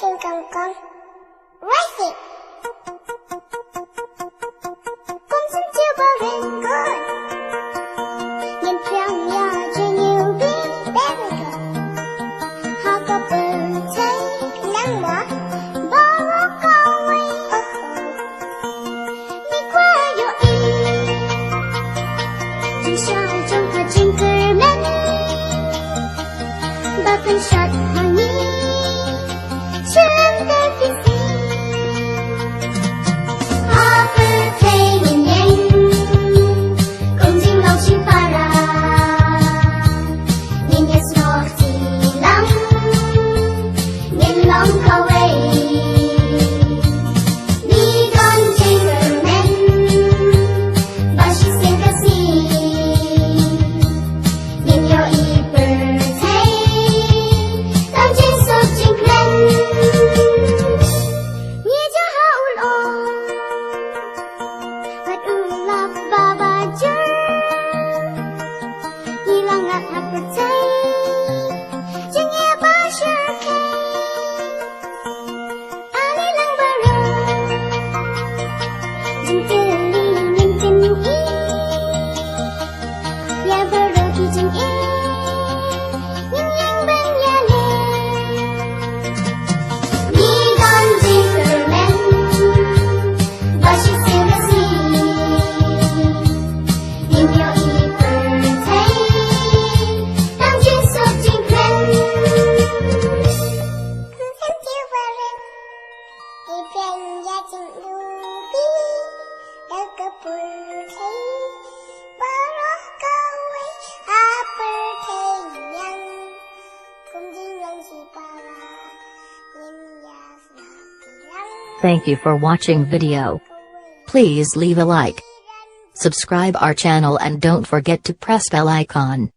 King Kong Kong Rising. Con xin chiêu bao rình good. Nhìn trong nhà cho nhiều biết very good. Họ có bừng thấy nắng mỏ bao lúc con quay đi qua vô ý. Chỉ sao trong thật trên cười mến ba phân sạch hàng nhi. Thank you for watching video. Please leave a like, subscribe our channel and don't forget to press bell icon.